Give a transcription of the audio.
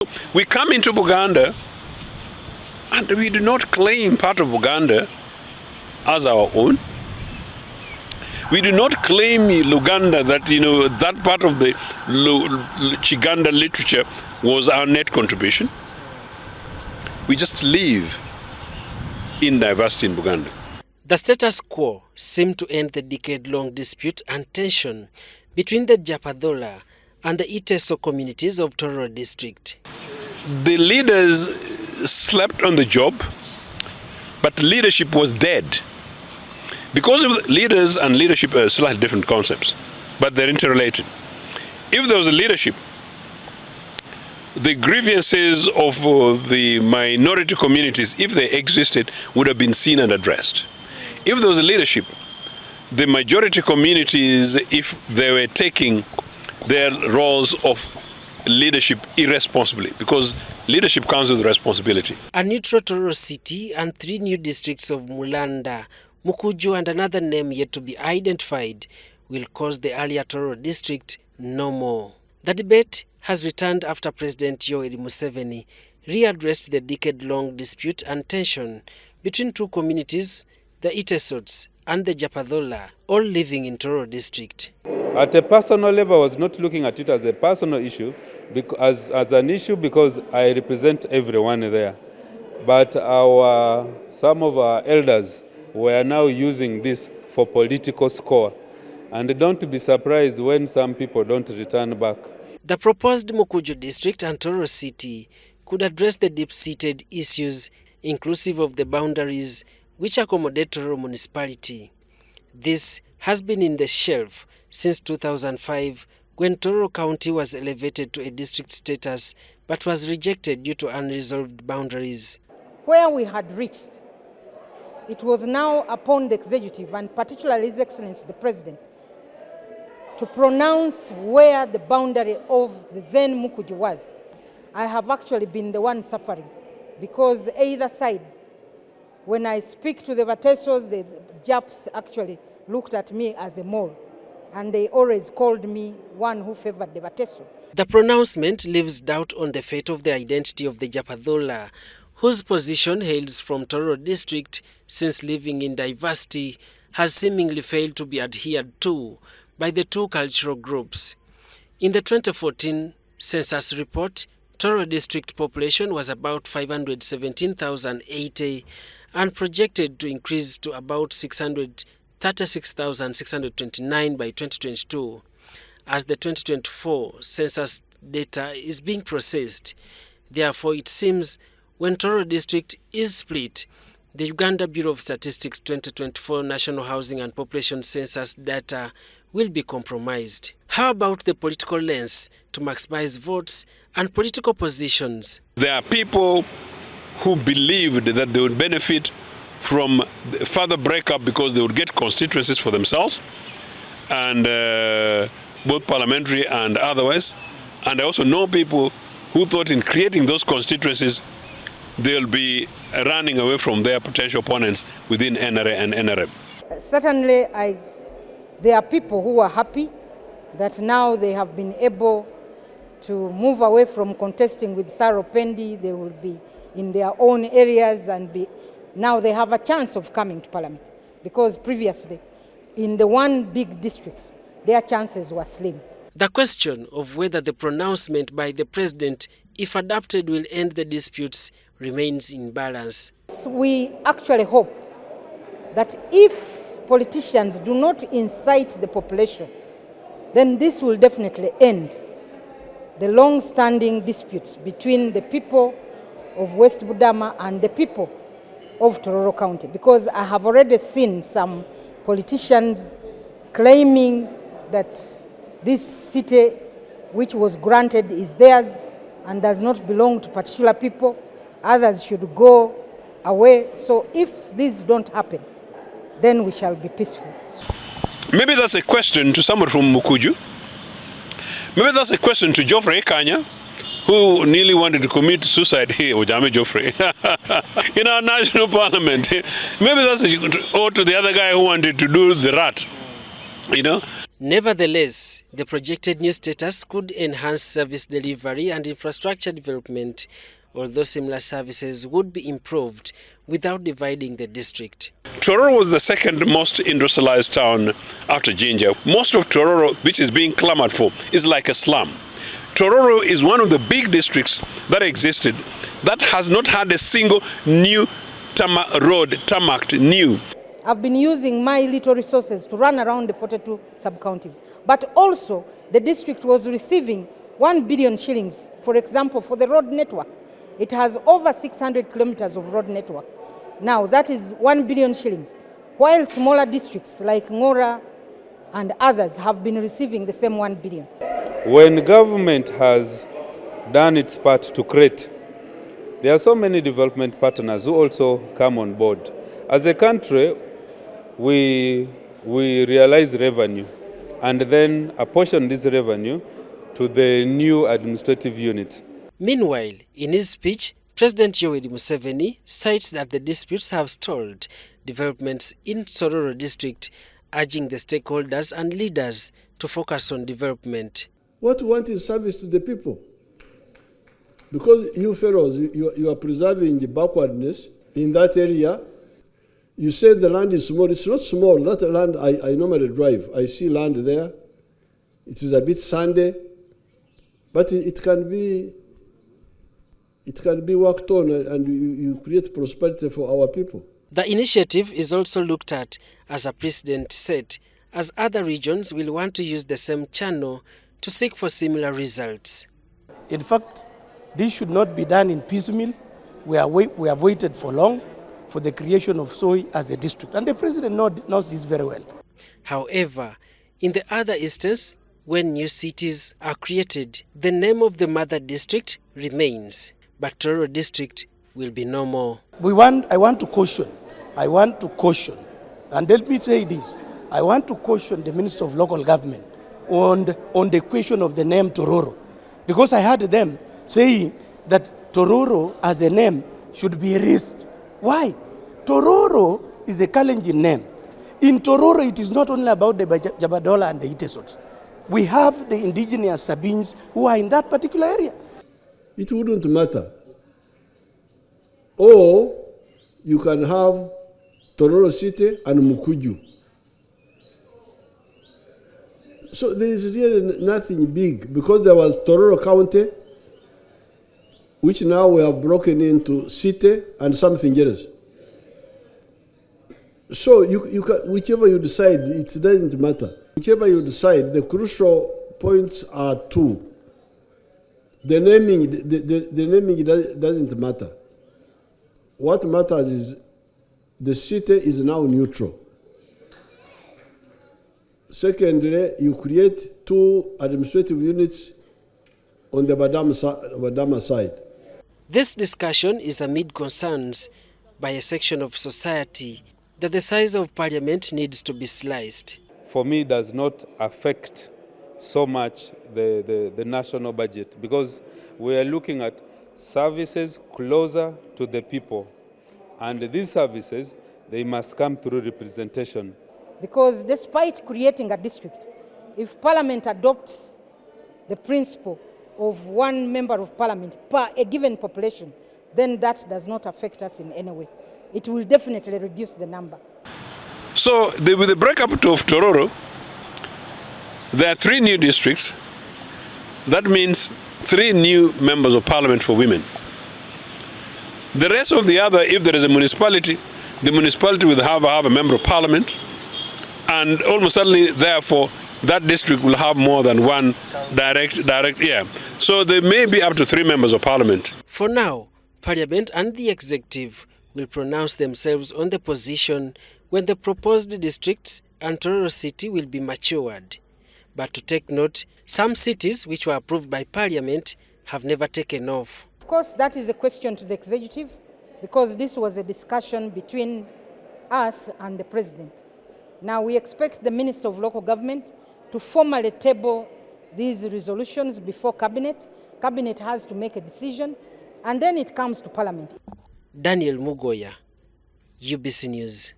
We come into Buganda and we do not claim part of Buganda as our own. We do not claim Luganda that, that part of the Chiganda literature was our net contribution. We just live in diversity in Buganda. The status quo seemed to end the decade-long dispute and tension between the Japadola and the Iteso communities of Tororo district. The leaders slept on the job, but leadership was dead. Because of the leaders and leadership are slightly different concepts, but they're interrelated. If there was a leadership, the grievances of the minority communities, if they existed, would have been seen and addressed. If there was a leadership, the majority communities, if they were taking their roles of leadership irresponsibly, because leadership comes with responsibility. A neutral Tororo city and 3 new districts of Mulanda, Mukuju and another name yet to be identified will cause the earlier Tororo district no more. The debate has returned after President Yoweri Museveni readdressed the decade-long dispute and tension between 2 communities, the Itesots and the Japadola, all living in Tororo district. At a personal level, I was not looking at it as a personal issue, as an issue because I represent everyone there. But some of our elders were now using this for political score. And don't be surprised when some people don't return back. The proposed Mukuju district and Tororo city could address the deep-seated issues inclusive of the boundaries which accommodate Tororo municipality. This has been in the shelf since 2005 when Tororo County was elevated to a district status but was rejected due to unresolved boundaries. Where we had reached, it was now upon the executive and particularly His Excellency the President to pronounce where the boundary of the then Mukuju was. I have actually been the one suffering because either side, when I speak to the Batesos, the Japs actually looked at me as a mole, and they always called me one who favored the Bateso. The pronouncement leaves doubt on the fate of the identity of the Japadola, whose position hails from Tororo district since living in diversity has seemingly failed to be adhered to by the 2 cultural groups. In the 2014 census report, Tororo district population was about 517,080 and projected to increase to about 636,629 by 2022. As the 2024 census data is being processed, therefore it seems when Tororo district is split, the Uganda Bureau of Statistics 2024 National Housing and Population Census data will be compromised. How about the political lens to maximize votes and political positions? There are people who believed that they would benefit from further breakup because they would get constituencies for themselves, and both parliamentary and otherwise. And I also know people who thought in creating those constituencies, they'll be running away from their potential opponents within NRA and NRM. Certainly, there are people who are happy that now they have been able to move away from contesting with Saro Pendi. They will be in their own areas and now they have a chance of coming to Parliament, because previously in the one big district, their chances were slim. The question of whether the pronouncement by the President, if adopted, will end the disputes remains in balance. We actually hope that if politicians do not incite the population, then this will definitely end the long-standing disputes between the people of West Budama and the people of Tororo County, because I have already seen some politicians claiming that this city which was granted is theirs and does not belong to particular people. Others should go away. So if these don't happen, then we shall be peaceful. Maybe that's a question to someone from Mukuju. Maybe that's a question to Geoffrey Kanya, who nearly wanted to commit suicide here, Ojame Geoffrey, in our national parliament. Maybe that's or to the other guy who wanted to do the rat, Nevertheless, the projected new status could enhance service delivery and infrastructure development, although similar services would be improved without dividing the district. Tororo was the second most industrialized town after Jinja. Most of Tororo, which is being clamored for, is like a slum. Tororo is one of the big districts that existed that has not had a single new road tarmacked new. I've been using my little resources to run around the 42 sub-counties. But also, the district was receiving 1 billion shillings, for example, for the road network. It has over 600 kilometers of road network. Now, that is 1 billion shillings, while smaller districts like Ngora and others have been receiving the same 1 billion. When government has done its part to create, there are so many development partners who also come on board. As a country, we realize revenue and then apportion this revenue to the new administrative unit. Meanwhile, in his speech, President Yoweri Museveni cites that the disputes have stalled developments in Tororo district, urging the stakeholders and leaders to focus on development. What we want is service to the people. Because you fellows, you are preserving the backwardness in that area. You say the land is small. It's not small. That land, I normally drive. I see land there. It is a bit sandy, but it can be worked on, and you create prosperity for our people. The initiative is also looked at as a precedent set, as other regions will want to use the same channel to seek for similar results. In fact, this should not be done in piecemeal. We have waited for long for the creation of Soy as a district, and the president knows this very well. However, in the other instance, when new cities are created, the name of the mother district remains, but Tororo district will be no more. I want to caution, and let me say this, I want to caution the Minister of Local Government on the question of the name Tororo, because I heard them saying that Tororo as a name should be erased. Why? Tororo is a Kalenjin name. In Tororo, it is not only about the Jabadola and the Itesot. We have the indigenous Sabines who are in that particular area. It wouldn't matter. Or you can have Tororo City and Mukuju. So there is really nothing big, because there was Tororo County, which now we have broken into city and something else. So you can, whichever you decide, it doesn't matter. Whichever you decide, the crucial points are two. The naming doesn't matter. What matters is the city is now neutral. Secondly, you create two administrative units on the Badama side. This discussion is amid concerns by a section of society that the size of parliament needs to be sliced. For me, it does not affect so much the national budget, because we are looking at services closer to the people. And these services, they must come through representation. Because despite creating a district, if Parliament adopts the principle of 1 member of Parliament per a given population, then that does not affect us in any way. It will definitely reduce the number. So with the breakup of Tororo, there are 3 new districts. That means 3 new members of Parliament for women. The rest of the other, if there is a municipality, the municipality will have a member of Parliament, and almost certainly, therefore, that district will have more than 1 direct, yeah. So there may be up to 3 members of Parliament. For now, Parliament and the Executive will pronounce themselves on the position when the proposed districts and Tororo City will be matured. But to take note, some cities which were approved by Parliament have never taken off. Of course, that is a question to the Executive, because this was a discussion between us and the President. Now we expect the Minister of Local Government to formally table these resolutions before Cabinet. Cabinet has to make a decision, and then it comes to Parliament. Daniel Mugoya, UBC News.